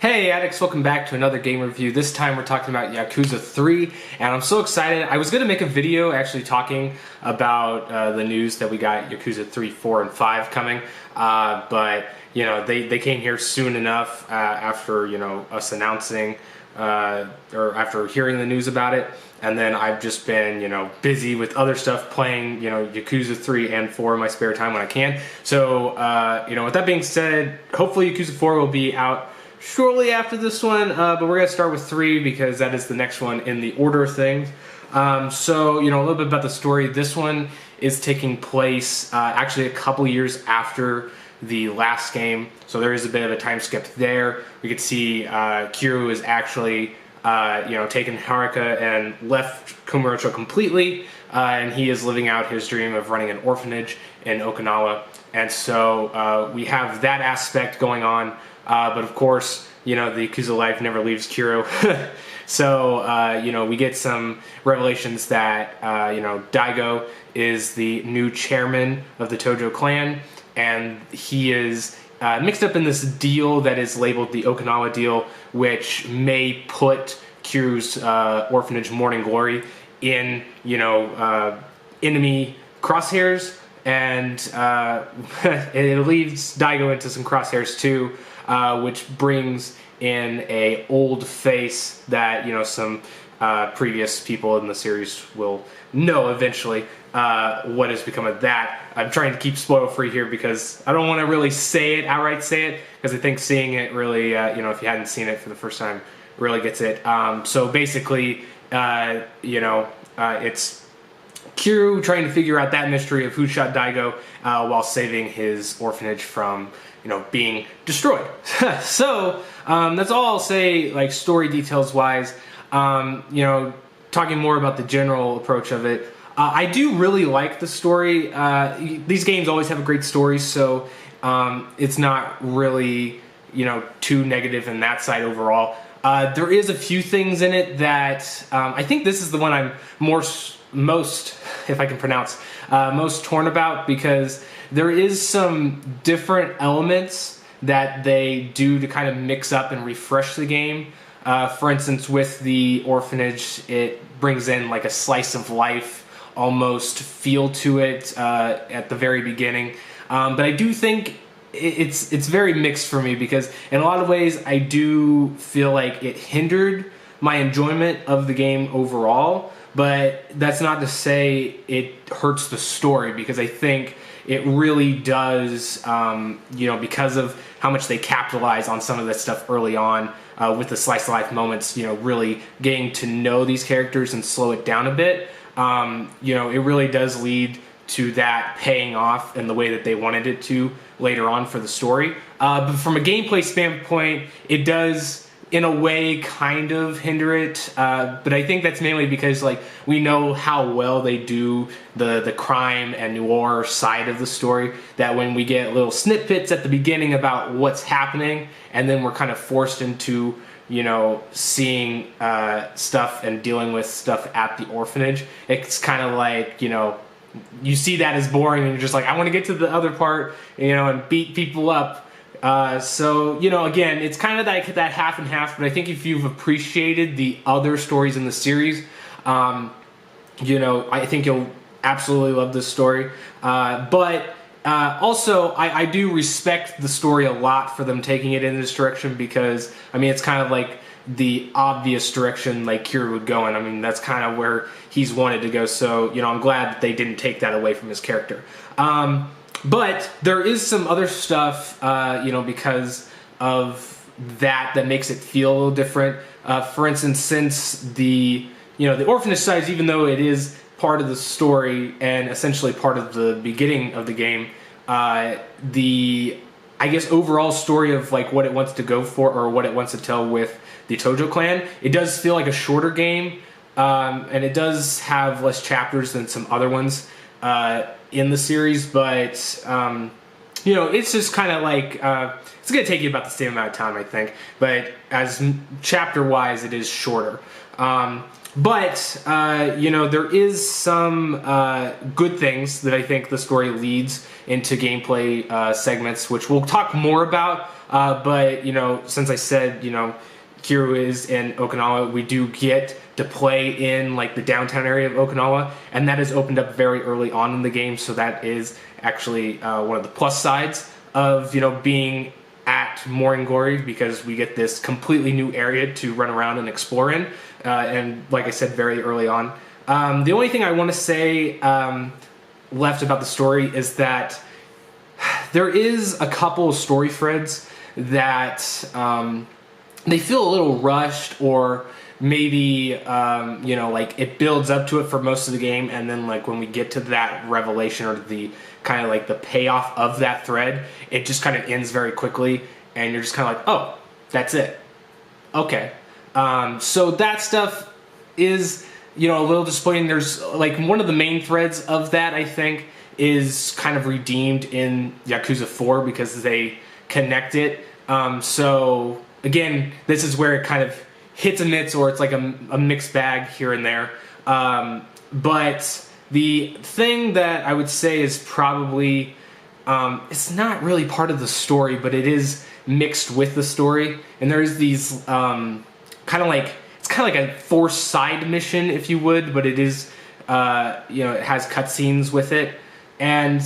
Hey addicts, welcome back to another game review. This time we're talking about Yakuza 3, and I'm so excited. I was going to make a video actually talking about the news that we got Yakuza 3, 4, and 5 coming, but you know, they came here soon enough after, you know, us announcing, or after hearing the news about it, and then I've just been, you know, busy with other stuff, playing, you know, Yakuza 3 and 4 in my spare time when I can. So, you know, with that being said, hopefully Yakuza 4 will be out shortly after this one, but we're going to start with 3 because that is the next one in the order of things. So, you know, a little bit about the story. This one is taking place actually a couple years after the last game, so there is a bit of a time skip there. We could see Kiryu is actually, you know, taken Haruka and left Kamurocho completely, and he is living out his dream of running an orphanage in Okinawa. And so we have that aspect going on. But of course, you know, the Yakuza life never leaves Kiryu. So, you know, we get some revelations that, you know, Daigo is the new chairman of the Tojo clan, and he is mixed up in this deal that is labeled the Okinawa deal, which may put Kiryu's orphanage Morning Glory in, you know, enemy crosshairs, and it leads Daigo into some crosshairs too. Which brings in a old face that, you know, some previous people in the series will know eventually what has become of that. I'm trying to keep spoil free here because I don't want to really outright say it, because I think seeing it really, you know, if you hadn't seen it for the first time, really gets it. So basically, you know, it's Kiryu trying to figure out that mystery of who shot Daigo while saving his orphanage from, you know, being destroyed. So that's all I'll say, like, story details wise. You know, talking more about the general approach of it, I do really like the story. These games always have a great story, so it's not really, you know, too negative in that side overall. There is a few things in it that I think this is the one I'm most, if I can pronounce, most torn about, because there is some different elements that they do to kind of mix up and refresh the game. For instance, with the orphanage, it brings in like a slice of life almost feel to it at the very beginning. But I do think it's very mixed for me, because in a lot of ways I do feel like it hindered my enjoyment of the game overall. But that's not to say it hurts the story, because I think it really does, you know, because of how much they capitalize on some of that stuff early on with the slice of life moments, you know, really getting to know these characters and slow it down a bit. You know, it really does lead to that paying off in the way that they wanted it to later on for the story. But from a gameplay standpoint, it does, in a way, kind of hinder it, but I think that's mainly because, like, we know how well they do the crime and noir side of the story, that when we get little snippets at the beginning about what's happening, and then we're kind of forced into, you know, seeing stuff and dealing with stuff at the orphanage, it's kind of like, you know, you see that as boring and you're just like, I want to get to the other part, you know, and beat people up. So, you know, again, it's kind of like that half and half, but I think if you've appreciated the other stories in the series, you know, I think you'll absolutely love this story. But also, I do respect the story a lot for them taking it in this direction, because, I mean, it's kind of like the obvious direction, like, Kiryu would go in. I mean, that's kind of where he's wanted to go, so, you know, I'm glad that they didn't take that away from his character. But there is some other stuff, you know, because of that makes it feel a little different. For instance, since the, you know, the orphanage side, even though it is part of the story and essentially part of the beginning of the game, the, I guess, overall story of, like, what it wants to go for, or what it wants to tell with the Tojo clan, it does feel like a shorter game, and it does have less chapters than some other ones in the series, but you know, it's just kind of like, it's going to take you about the same amount of time, I think, but as chapter-wise, it is shorter. But, you know, there is some good things that I think the story leads into gameplay segments, which we'll talk more about But, you know, since I said, you know, Kiryu is in Okinawa, we do get to play in like the downtown area of Okinawa, and that is opened up very early on in the game, so that is actually one of the plus sides of, you know, being at Morning Glory, because we get this completely new area to run around and explore in, and like I said, very early on. The only thing I want to say left about the story is that there is a couple of story threads that they feel a little rushed, or maybe you know, like it builds up to it for most of the game, and then like when we get to that revelation, or the kind of like the payoff of that thread, it just kind of ends very quickly, and you're just kind of like, oh, that's it. Okay. So that stuff is, you know, a little disappointing. There's like one of the main threads of that, I think, is kind of redeemed in Yakuza 4 because they connect it. So again, this is where it kind of hits and miss, or it's like a mixed bag here and there. But the thing that I would say is probably, it's not really part of the story, but it is mixed with the story. And there's these kind of like, it's kind of like a forced side mission, if you would, but it is, you know, it has cutscenes with it. And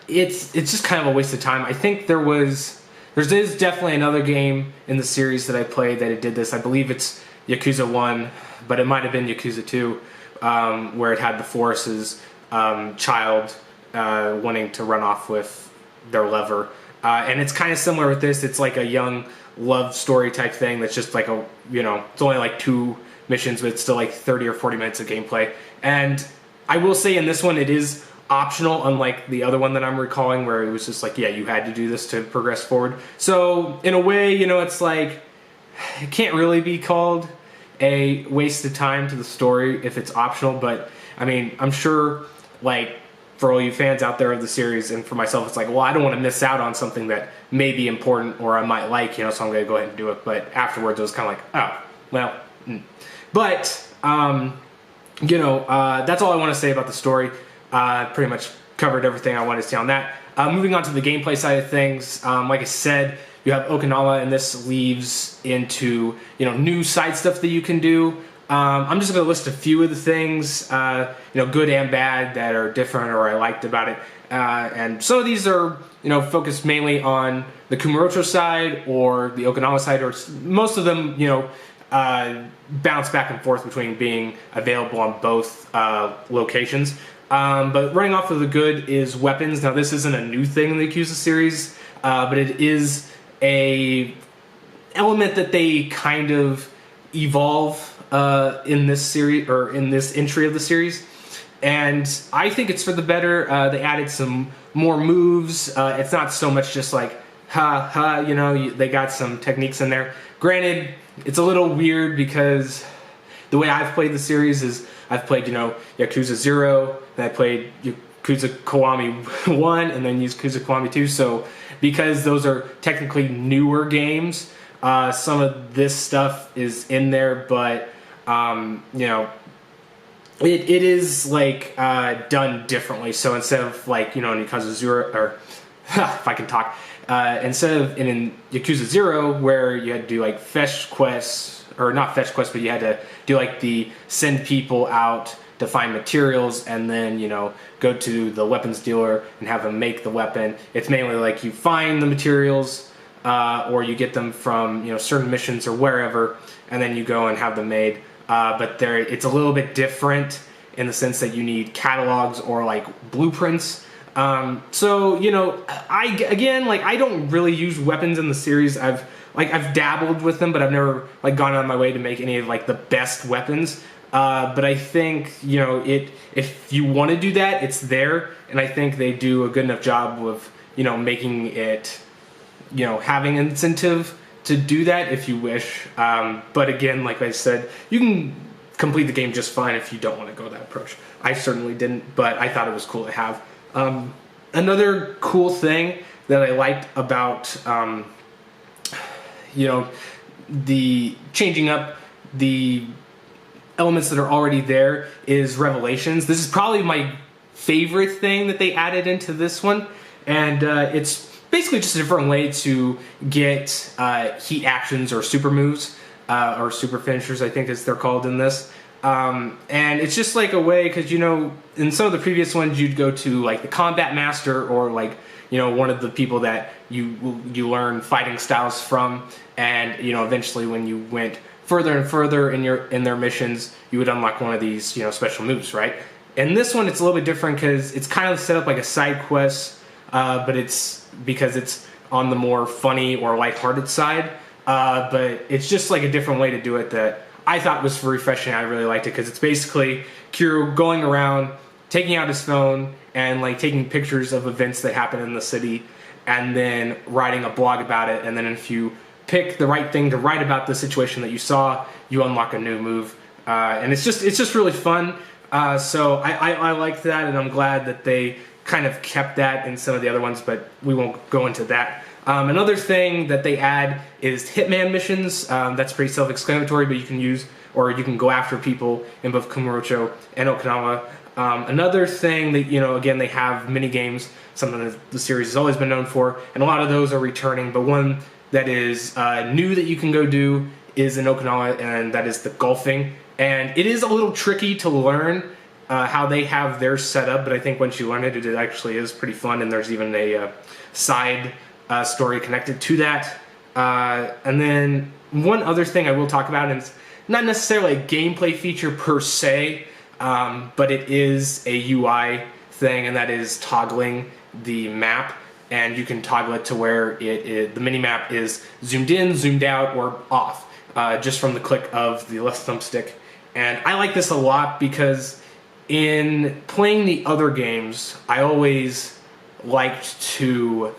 it's just kind of a waste of time. I think there's definitely another game in the series that I played that it did this. I believe it's Yakuza 1, but it might have been Yakuza 2, where it had the Forest's child wanting to run off with their lover. And it's kind of similar with this. It's like a young love story type thing that's just like a, you know, it's only like 2 missions, but it's still like 30 or 40 minutes of gameplay. And I will say in this one, it is optional, unlike the other one that I'm recalling, where it was just like, yeah, you had to do this to progress forward. So in a way, you know, it's like, it can't really be called a waste of time to the story if it's optional. But I mean, I'm sure, like, for all you fans out there of the series, and for myself, it's like, well, I don't want to miss out on something that may be important or I might like, you know, so I'm going to go ahead and do it. But afterwards, it was kind of like, oh, well. But, you know, that's all I want to say about the story. Pretty much covered everything I wanted to say on that. Moving on to the gameplay side of things, like I said, you have Okinawa, and this leaves into, you know, new side stuff that you can do. I'm just going to list a few of the things, you know, good and bad, that are different or I liked about it. And some of these are, you know, focused mainly on the Kamurocho side or the Okinawa side, or most of them, you know, bounce back and forth between being available on both locations. But running off of the good is weapons. Now, this isn't a new thing in the Yakuza series, but it is a element that they kind of evolve in this series, or in this entry of the series. And I think it's for the better. They added some more moves. It's not so much just like, ha, ha, you know, they got some techniques in there. Granted, it's a little weird because the way I've played the series is I've played, you know, Yakuza 0, then I played Yakuza Kiwami 1, and then Yakuza Kiwami 2. So because those are technically newer games, some of this stuff is in there, but, you know, it is like done differently. So instead of like, you know, in Yakuza 0, or if I can talk, instead of in Yakuza 0, where you had to do like fetch quests, or not fetch quests, but you had to do like the send people out to find materials, and then, you know, go to the weapons dealer and have them make the weapon. It's mainly like you find the materials, or you get them from, you know, certain missions or wherever, and then you go and have them made. But it's a little bit different in the sense that you need catalogs or like blueprints. So, you know, I don't really use weapons in the series. I've dabbled with them, but I've never like gone out of my way to make any of like the best weapons. But I think, you know, if you want to do that, it's there, and I think they do a good enough job of, you know, making it, you know, having incentive to do that if you wish. But again, like I said, you can complete the game just fine if you don't want to go that approach. I certainly didn't, but I thought it was cool to have. Another cool thing that I liked about, you know, the changing up the elements that are already there is revelations. This is probably my favorite thing that they added into this one, and it's basically just a different way to get heat actions or super moves, or super finishers, I think as they're called in this. And it's just like a way, because, you know, in some of the previous ones, you'd go to like the combat master, or like, you know, one of the people that you learn fighting styles from, and, you know, eventually when you went further and further in their missions, you would unlock one of these, you know, special moves, right? And this one, it's a little bit different because it's kind of set up like a side quest, but it's because it's on the more funny or lighthearted side. But it's just like a different way to do it that I thought was refreshing. I really liked it because it's basically Kiryu going around, taking out his phone, and like taking pictures of events that happen in the city, and then writing a blog about it. And then if you pick the right thing to write about the situation that you saw, you unlock a new move. And it's just really fun. So I liked that, and I'm glad that they kind of kept that in some of the other ones, but we won't go into that. Another thing that they add is hitman missions. That's pretty self-explanatory, but you can use, or you can go after people in both Kamurocho and Okinawa. Another thing that, you know, again, they have mini games, something that the series has always been known for, and a lot of those are returning, but one that is new that you can go do is in Okinawa, and that is the golfing. And it is a little tricky to learn how they have theirs set up, but I think once you learn it, it actually is pretty fun, and there's even a side story connected to that. And then one other thing I will talk about, and it's not necessarily a gameplay feature per se, but it is a UI thing, and that is toggling the map. And you can toggle it to where the mini-map is zoomed in, zoomed out, or off, just from the click of the left thumbstick. And I like this a lot because in playing the other games, I always liked to,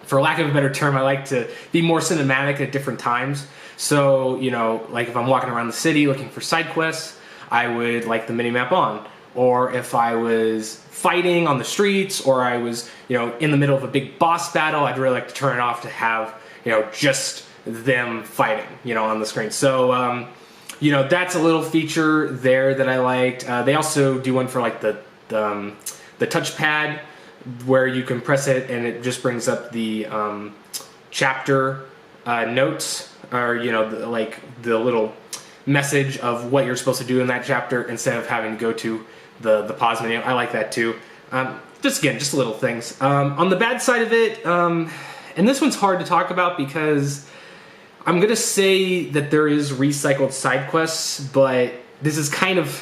for lack of a better term, I like to be more cinematic at different times. So, you know, like if I'm walking around the city looking for side quests, I would like the mini-map on. Or if I was fighting on the streets, or I was, you know, in the middle of a big boss battle, I'd really like to turn it off to have, you know, just them fighting, you know, on the screen. So, you know, that's a little feature there that I liked. They also do one for like the touchpad, where you can press it and it just brings up the chapter notes, or, you know, like the little message of what you're supposed to do in that chapter instead of having to go to the pause menu. I like that too. Just again, just little things. On the bad side of it, and this one's hard to talk about because I'm gonna say that there is recycled side quests, but this is kind of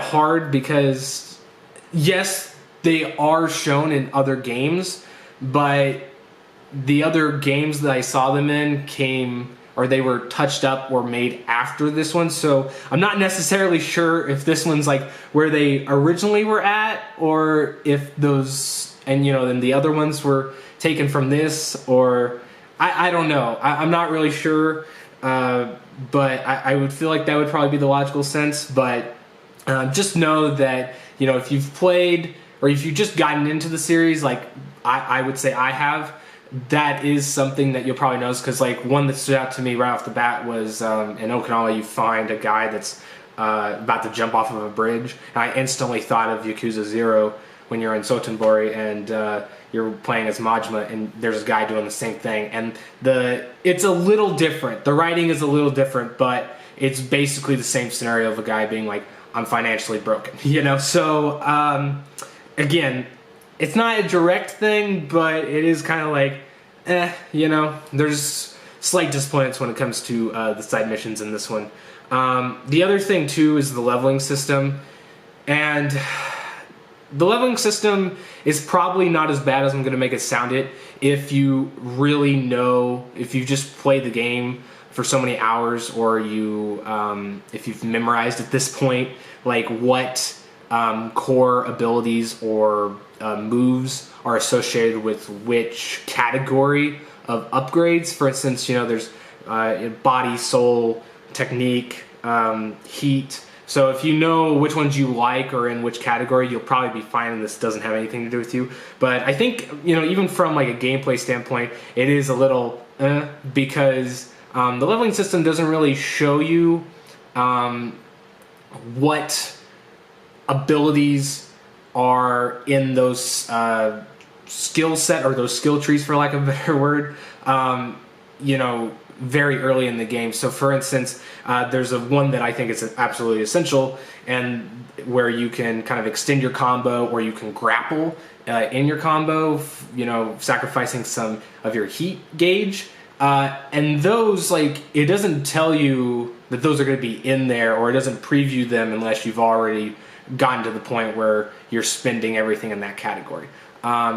hard because yes, they are shown in other games, but the other games that I saw them in they were touched up or made after this one, so I'm not necessarily sure if this one's like where they originally were at, or if those, and you know, then the other ones were taken from this, or I don't know. I'm not really sure, but I would feel like that would probably be the logical sense. But just know that, you know, if you've played, or if you've just gotten into the series, like I would say I have, that is something that you'll probably notice, because like one that stood out to me right off the bat was in Okinawa, you find a guy that's about to jump off of a bridge, and I instantly thought of Yakuza 0 when you're in Sotenbori and you're playing as Majima, and there's a guy doing the same thing, and it's a little different. The writing is a little different, but it's basically the same scenario of a guy being like, I'm financially broken, you know. So again, it's not a direct thing, but it is kind of like, you know, there's slight disappointments when it comes to the side missions in this one. The other thing too is the leveling system, and the leveling system is probably not as bad as I'm going to make it sound it if you really know, if you just play the game for so many hours, or you if you've memorized at this point like what core abilities or moves are associated with which category of upgrades. For instance, you know, there's body, soul, technique, heat. So if you know which ones you like or in which category, you'll probably be fine, and this doesn't have anything to do with you. But I think, you know, even from like a gameplay standpoint, it is a little because the leveling system doesn't really show you what abilities are in those skill set, or those skill trees, for lack of a better word, you know, very early in the game. So for instance, there's one that I think is absolutely essential, and where you can kind of extend your combo, or you can grapple in your combo, you know, sacrificing some of your heat gauge. And those, like, it doesn't tell you that those are going to be in there, or it doesn't preview them unless you've already gotten to the point where you're spending everything in that category.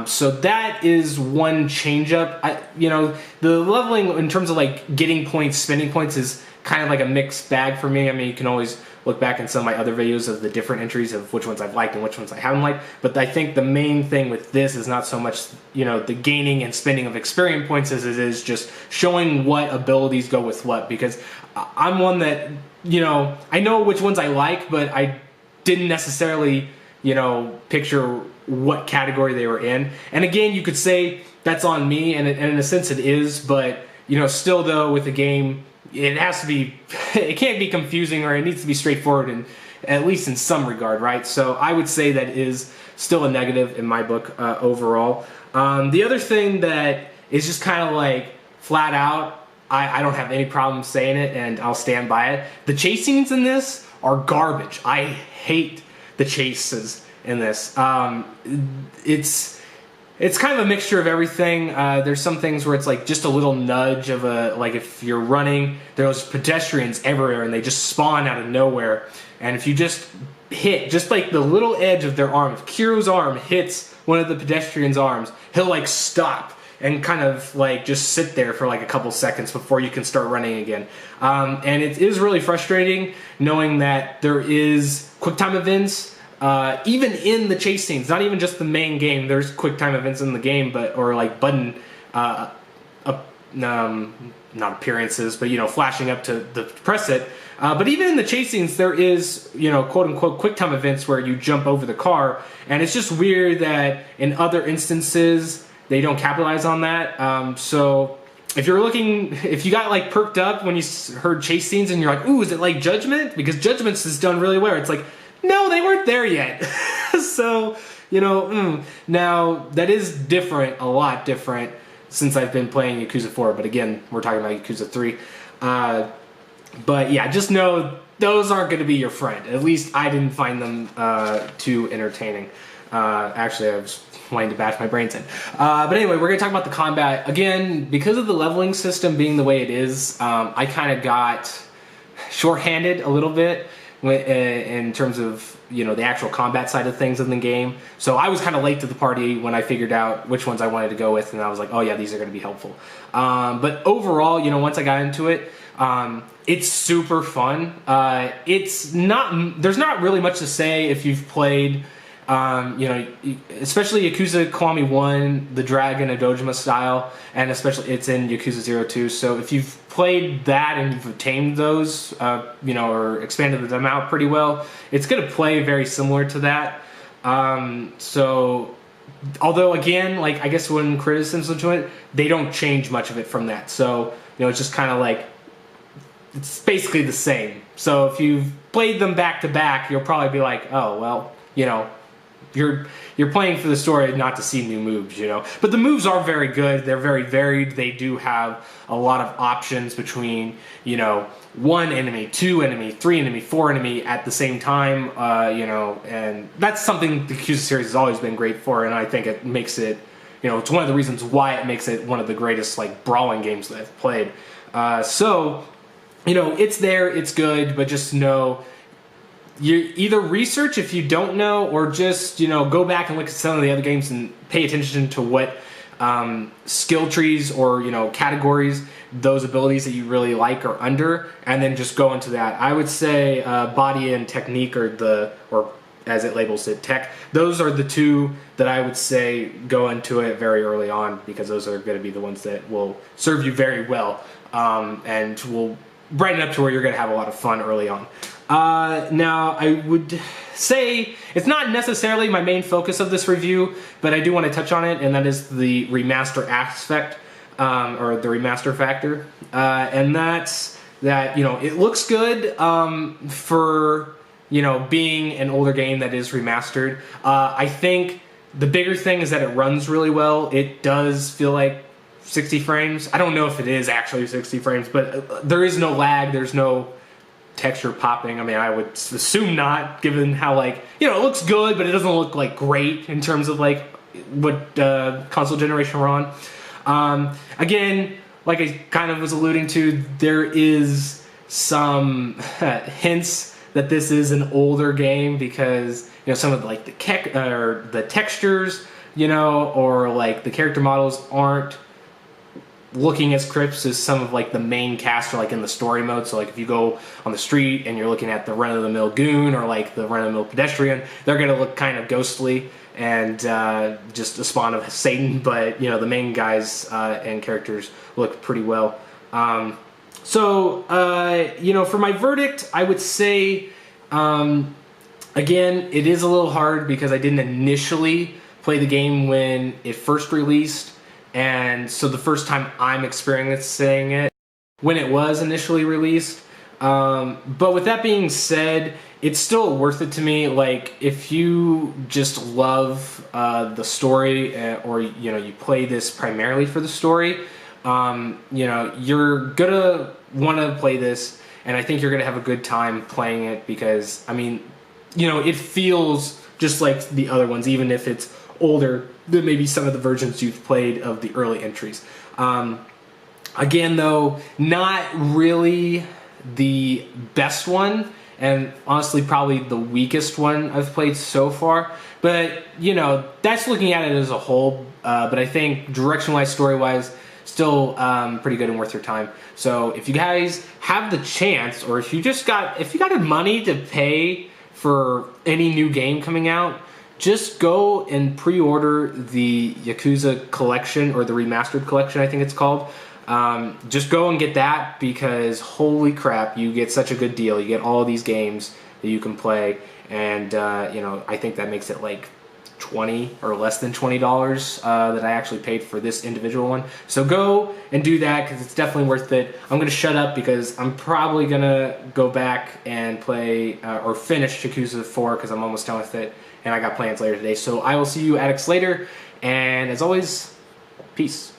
So that is one change up. You know, the leveling in terms of like getting points, spending points, is kind of like a mixed bag for me. I mean, you can always look back in some of my other videos of the different entries of which ones I've liked and which ones I haven't liked. But I think the main thing with this is not so much, you know, the gaining and spending of experience points as it is just showing what abilities go with what. Because I'm one that, you know, I know which ones I like, but I didn't necessarily, you know, picture what category they were in. And again, you could say that's on me, and in a sense it is, but, you know, still though, with the game, it has to be, it can't be confusing, or it needs to be straightforward, and at least in some regard, right? So I would say that is still a negative in my book overall. The other thing that is just kind of like flat out, I don't have any problem saying it, and I'll stand by it. The chase scenes in this are garbage. I hate the chases in this. It's kind of a mixture of everything. There's some things where it's like just a little nudge of a, like if you're running, there's pedestrians everywhere and they just spawn out of nowhere. And if you just hit, just like the little edge of their arm, if Kiro's arm hits one of the pedestrians' arms, he'll like stop and kind of like just sit there for like a couple seconds before you can start running again. And it is really frustrating knowing that there is QuickTime events, even in the chase scenes, not even just the main game. There's QuickTime events in the game, but, or like button, not appearances, but, you know, flashing up to press it. But even in the chase scenes, there is, you know, quote unquote QuickTime events where you jump over the car, and it's just weird that in other instances they don't capitalize on that. So if you're looking, if you got like perked up when you heard chase scenes and you're like, ooh, is it like Judgment? Because Judgment's is done really well. It's like, no, they weren't there yet. So, you know, now that is different, a lot different, since I've been playing Yakuza 4. But again, we're talking about Yakuza 3. But yeah, just know those aren't going to be your friend. At least I didn't find them too entertaining. Actually, I was wanting to bash my brains in. But anyway, we're going to talk about the combat. Again, because of the leveling system being the way it is, I kind of got shorthanded a little bit in terms of, you know, the actual combat side of things in the game. So I was kind of late to the party when I figured out which ones I wanted to go with, and I was like, oh yeah, these are going to be helpful. But overall, you know, once I got into it, it's super fun. It's not, there's not really much to say if you've played, you know, especially Yakuza Kiwami 1, the Dragon Dojima style, and especially it's in Yakuza 0 2. So if you've played that and you've obtained those, you know, or expanded them out pretty well, it's going to play very similar to that. So, although again, like, I guess when criticisms to it, they don't change much of it from that. So, you know, it's just kind of like, it's basically the same. So if you've played them back to back, you'll probably be like, oh, well, you know, you're playing for the story, not to see new moves, you know. But the moves are very good. They're very varied. They do have a lot of options between, you know, 1 enemy, 2 enemy, 3 enemy, 4 enemy at the same time, you know, and that's something the Yakuza series has always been great for, and I think it makes it, you know, it's one of the reasons why it makes it one of the greatest, like, brawling games that I've played. So, you know, it's there, it's good, but just know, you either research if you don't know, or just, you know, go back and look at some of the other games and pay attention to what skill trees or, you know, categories those abilities that you really like are under, and then just go into that. I would say body and technique are the, or as it labels it, tech. Those are the two that I would say go into it very early on, because those are going to be the ones that will serve you very well, and will brighten up to where you're going to have a lot of fun early on. Now, I would say it's not necessarily my main focus of this review, but I do want to touch on it, and that is the remaster aspect, or the remaster factor. And that's that, you know, it looks good for, you know, being an older game that is remastered. I think The bigger thing is that it runs really well. It does feel like 60 frames. I don't know if it is actually 60 frames, but there is no lag. There's no texture popping. I mean, I would assume not, given how, like, you know, it looks good, but it doesn't look like great in terms of like what console generation we're on. Again, like I kind of was alluding to, there is some hints that this is an older game because, you know, some of like the textures, you know, or like the character models aren't looking as crisp as some of like the main cast or like in the story mode. So like if you go on the street and you're looking at the run-of-the-mill goon or like the run-of-the-mill pedestrian, they're gonna look kind of ghostly and just a spawn of Satan. But you know, the main guys and characters look pretty well. You know, for my verdict, I would say, again, it is a little hard because I didn't initially play the game when it first released. And so the first time I'm experiencing it when it was initially released. But with that being said, it's still worth it to me. Like, if you just love the story, or, you know, you play this primarily for the story, you know, you're gonna want to play this, and I think you're gonna have a good time playing it because, I mean, you know, it feels just like the other ones, even if it's older than maybe some of the versions you've played of the early entries. Again, though, not really the best one, and honestly probably the weakest one I've played so far. But, you know, that's looking at it as a whole. But I think direction-wise, story-wise, still pretty good and worth your time. So if you guys have the chance, or if you got the money to pay for any new game coming out, just go and pre-order the Yakuza collection, or the Remastered collection, I think it's called. Just go and get that, because holy crap, you get such a good deal. You get all these games that you can play, and you know, I think that makes it like $20 or less than $20 that I actually paid for this individual one. So go and do that, because it's definitely worth it. I'm gonna shut up because I'm probably gonna go back and play or finish Yakuza 4 because I'm almost done with it, and I got plans later today. So I will see you addicts later, and as always, peace.